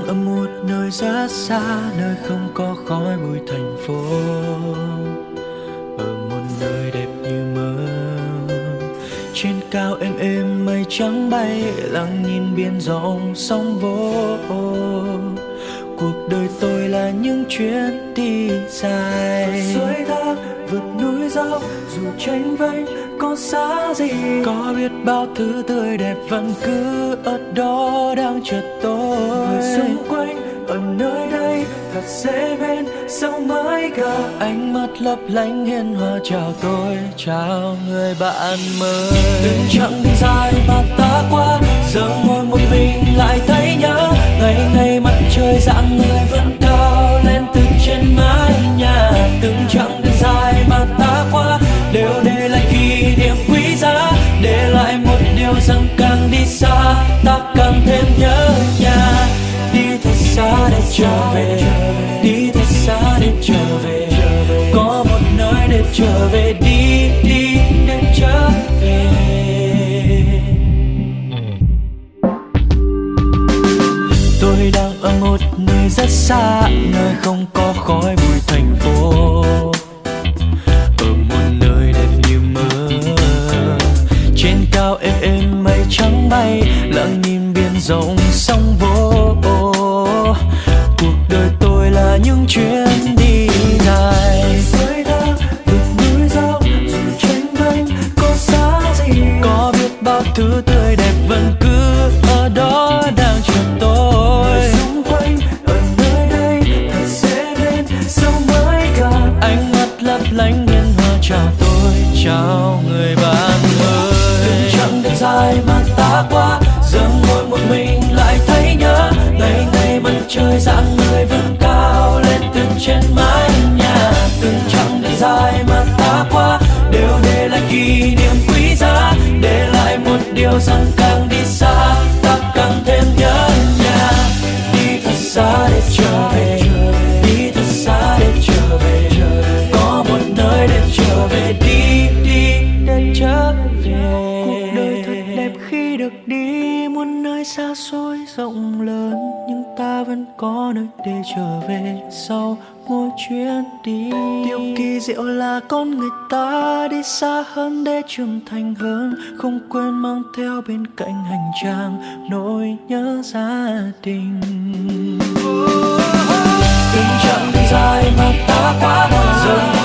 ở một nơi rất xa, nơi không có khói bụi thành phố. Ở một nơi đẹp như mơ, trên cao êm êm mây trắng bay, lặng nhìn biển rộng sóng vỗ. Cuộc đời tôi là những chuyến đi dài, suối thác vượt núi dốc, dù tranh vênh có xa gì, có biết bao thứ tươi đẹp vẫn cứ ở đó đang chờ tôi. Người xung quanh ở nơi đây thật dễ bên, sao mới gặp ánh mắt lấp lánh hiền hòa chào tôi, chào người bạn mới. Từng chặng đường dài mà ta qua, giờ ngồi một mình lại thấy nhớ ngày ngày mặt trời dạng người vẫn cao lên từ trên mái nhà. Từng chặng đường dài mà ta qua đều để lại kỷ niệm quý giá, để lại một điều rằng càng đi xa ta càng thêm nhớ nhà. Đi thật xa để trở về, đi thật xa để trở về, có một nơi để trở về, đi đi để trở về. Tôi đang ở một nơi rất xa, nơi không có khói bụi thành phố. Ở một nơi đẹp như mơ, trên cao êm êm mây trắng bay, lặng nhìn biển rộng sóng vỗ. Cuộc đời tôi là những chuyến đi dài, suối thác vượt núi dốc, dù tranh vênh có xa gì, có biết bao thứ tươi đẹp vẫn cứ ở đó đang chờ tôi. Người xung quanh ở nơi đây thật dễ bên, sao mới gặp ánh mắt lấp lánh hiền hòa chào tôi, chào người bạn ơi. Từng chặng đường dài mà ta qua, giờ ngồi một mình lại thấy nhớ ngày ngày mặt trời dạng người vẫn cao lên từ trên mái nhà. Từng chặng đường dài mà ta qua đều để lại kỷ niệm quý giá, để lại một điều rằng càng đi xa ta càng thêm nhớ nhà. Đi thật xa để trở về, đi thật xa để trở về, có một nơi để trở về, đi đi để trở về. Cuộc đời thật đẹp khi được đi muôn nơi xa xôi rộng lớn, nhưng ta vẫn có nơi để trở về sau mỗi chuyến đi. Điều kỳ diệu là con người ta đi xa hơn để trưởng thành hơn, không quên mang theo bên cạnh hành trang nỗi nhớ gia đình. Từng chặng đường dài mà ta qua, giờ